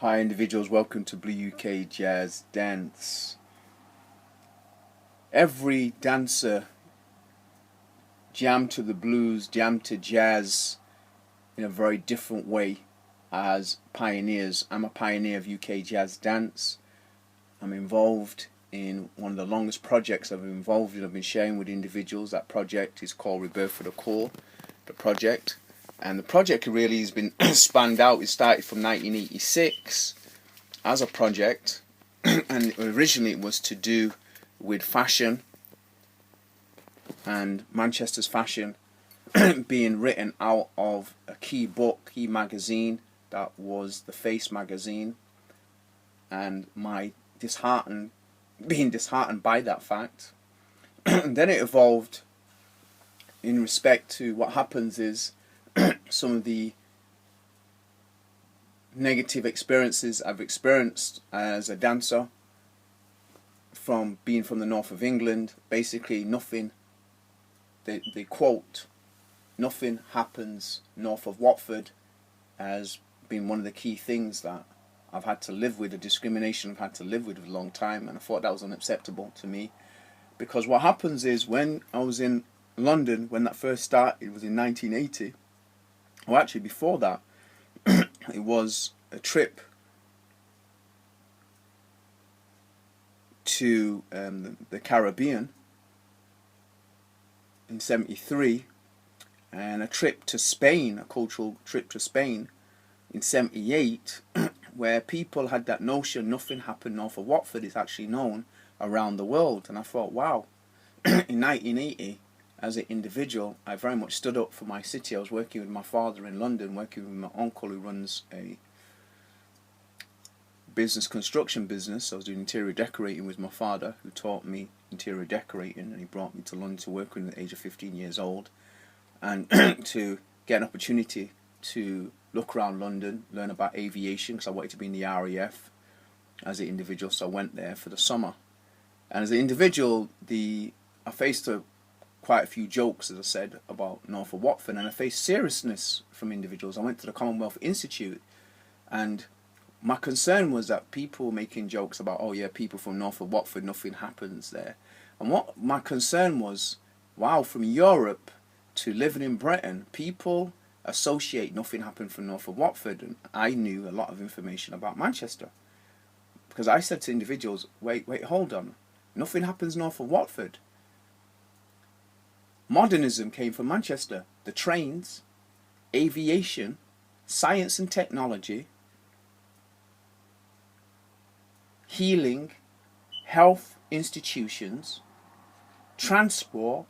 Hi individuals, welcome to Blue UK Jazz Dance. Every dancer jam to the blues, jam to jazz in a very different way as pioneers. I'm a pioneer of UK jazz dance. I'm involved in one of the longest projects I've been involved in. I've been sharing with individuals. That project is called Rebirth for the Core, the project. And the project really has been spanned out. It started from 1986 as a project, and originally it was to do with fashion and Manchester's fashion being written out of a key book, key magazine, that was the Face magazine, and being disheartened by that fact. And then it evolved in respect to what happens is some of the negative experiences I've experienced as a dancer from being from the north of England. Basically nothing, they quote, nothing happens north of Watford, has been one of the key things that I've had to live with, the discrimination I've had to live with for a long time, and I thought that was unacceptable to me. Because what happens is, when I was in London, when that first started, it was in 1980, or actually before that, it was a trip to the Caribbean in '73, and a trip to Spain, a cultural trip to Spain in '78, where people had that notion nothing happened north of Watford is actually known around the world. And I thought, wow, in 1980, as an individual, I very much stood up for my city. I was working with my father in London, working with my uncle who runs a construction business. I was doing interior decorating with my father, who taught me interior decorating, and he brought me to London to work with at the age of 15 years old, and to get an opportunity to look around London, learn about aviation, because I wanted to be in the RAF as an individual, so I went there for the summer. And as an individual, I faced quite a few jokes, as I said, about north of Watford, and I faced seriousness from individuals. I went to the Commonwealth Institute, and my concern was that people making jokes about, oh yeah, people from north of Watford, nothing happens there. And what my concern was, wow, from Europe to living in Britain, people associate nothing happened from north of Watford, and I knew a lot of information about Manchester. Because I said to individuals, wait, hold on, nothing happens north of Watford. Modernism came from Manchester. The trains, aviation, science and technology, healing, health institutions, transport,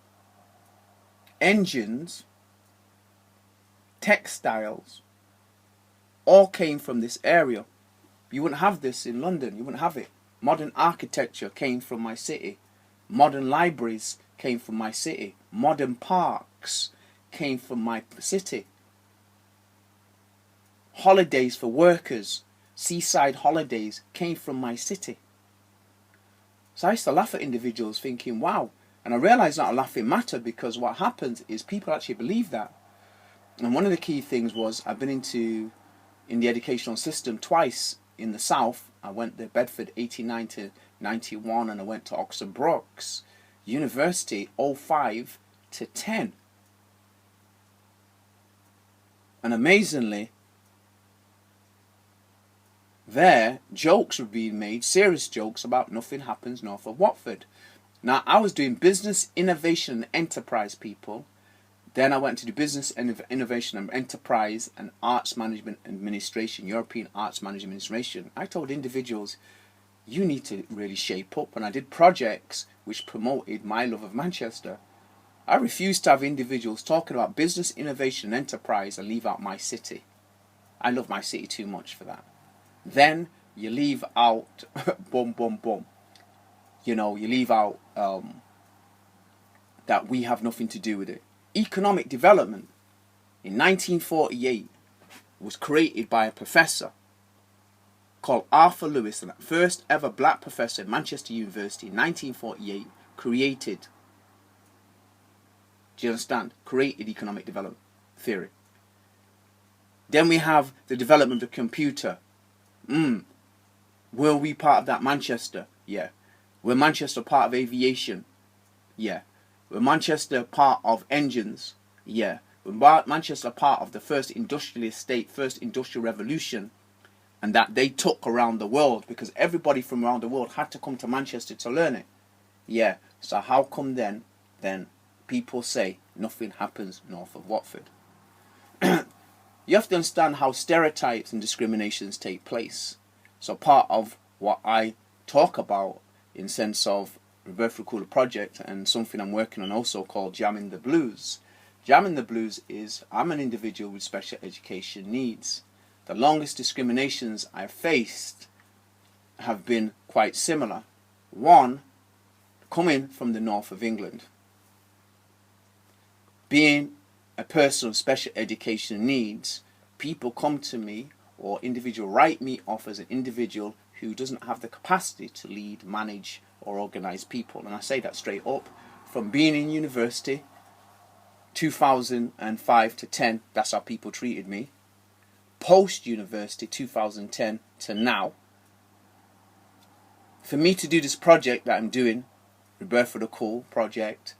engines, textiles, all came from this area. You wouldn't have this in London. You wouldn't have it. Modern architecture came from my city. Modern libraries came from my city. Modern parks came from my city. Holidays for workers, seaside holidays, came from my city. So I used to laugh at individuals thinking, wow. And I realised not a laughing matter, because what happens is people actually believe that. And one of the key things was, I've been in the educational system twice in the south. I went to Bedford 89 to 91, and I went to Oxford Brookes University 05 to 10. And amazingly, there, jokes were being made, serious jokes about nothing happens north of Watford. Now, I was doing business, innovation and enterprise, people. Then I went to do business and innovation and enterprise and arts management administration, European arts management administration. I told individuals, you need to really shape up. And I did projects which promoted my love of Manchester. I refused to have individuals talking about business, innovation and enterprise and leave out my city. I love my city too much for that. Then you leave out, boom, boom, boom. You leave out that we have nothing to do with it. Economic development in 1948 was created by a professor called Arthur Lewis, and the first ever black professor at Manchester University in 1948 created, do you understand? Created economic development theory. Then we have the development of the computer, Were we part of that Manchester? Yeah. Were Manchester part of aviation? Yeah. Were Manchester part of engines? Yeah. Were Manchester part of the first industrial estate, first industrial revolution, and that they took around the world because everybody from around the world had to come to Manchester to learn it? Yeah. So how come then people say nothing happens north of Watford? You have to understand how stereotypes and discriminations take place. So part of what I talk about in sense of Rebirth for the Cooler project and something I'm working on also called Jamming the Blues. Jamming the Blues is I'm an individual with special education needs. The longest discriminations I've faced have been quite similar. One, coming from the north of England. Being a person with special education needs, people come to me or individual write me off as an individual who doesn't have the capacity to lead, manage or organise people. And I say that straight up. From being in university, 2005 to 10, that's how people treated me. Post-university, 2010 to now. For me to do this project that I'm doing, Rebirth for the Cool project,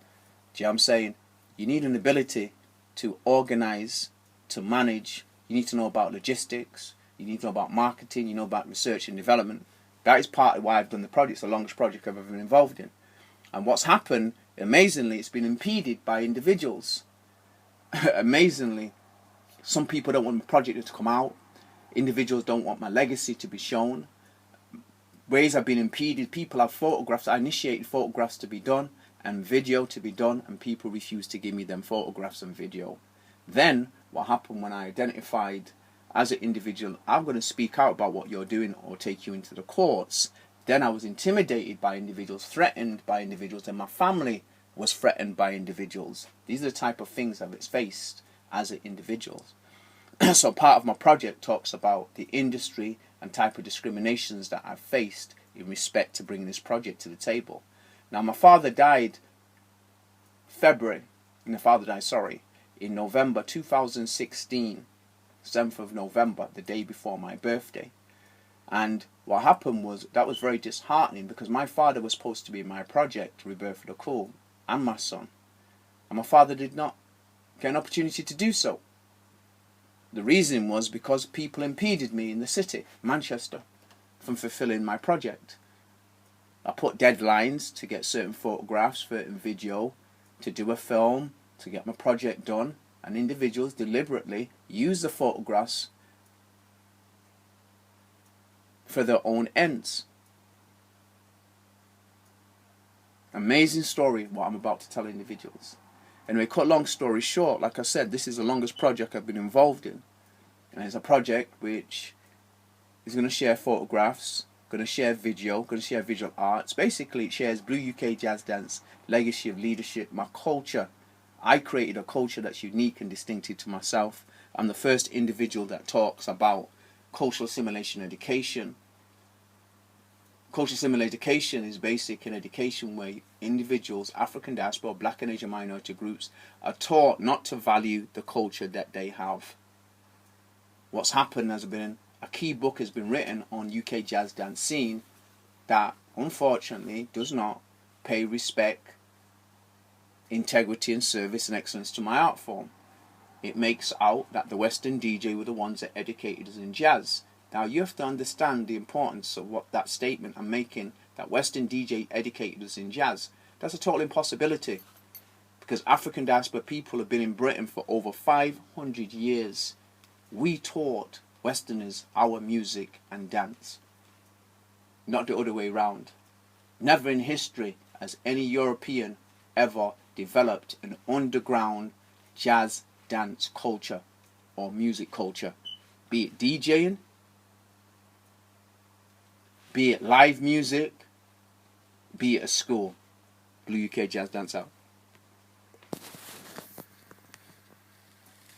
do you know what I'm saying? You need an ability to organise, to manage. You need to know about logistics. You need to know about marketing. You know about research and development. That is part of why I've done the project. It's the longest project I've ever been involved in. And what's happened, amazingly, it's been impeded by individuals. Amazingly, some people don't want my project to come out. Individuals don't want my legacy to be shown. Ways I've been impeded. People have photographs. I initiated photographs to be done and video to be done, and people refused to give me them photographs and video. Then what happened when I identified as an individual, I'm going to speak out about what you're doing or take you into the courts. Then I was intimidated by individuals, threatened by individuals, and my family was threatened by individuals. These are the type of things I've faced as an individual. So part of my project talks about the industry and type of discriminations that I've faced in respect to bringing this project to the table. Now my father died in November 2016, 7th of November, the day before my birthday. And what happened was, that was very disheartening because my father was supposed to be in my project, Rebirth for the Cool, and my son. And my father did not get an opportunity to do so. The reason was because people impeded me in the city, Manchester, from fulfilling my project. I put deadlines to get certain photographs, certain video, to do a film, to get my project done, and individuals deliberately use the photographs for their own ends. Amazing story what I'm about to tell individuals. Anyway, cut long story short, like I said, this is the longest project I've been involved in. And it's a project which is going to share photographs, going to share video, going to share visual arts. Basically, it shares Blue UK Jazz Dance, legacy of leadership, my culture. I created a culture that's unique and distinctive to myself. I'm the first individual that talks about cultural assimilation education. Cultural assimilation education is basic in education where individuals, African diaspora, black and Asian minority groups, are taught not to value the culture that they have. What's happened has been a key book has been written on UK jazz dance scene that unfortunately does not pay respect, integrity and service and excellence to my art form. It makes out that the Western DJ were the ones that educated us in jazz. Now you have to understand the importance of what that statement I'm making, that Western DJ educated us in jazz. That's a total impossibility because African diaspora people have been in Britain for over 500 years. We taught Westerners our music and dance, not the other way around. Never in history has any European ever developed an underground jazz dance culture or music culture, be it DJing, be it live music, be it a school. Blue UK Jazz Dance out.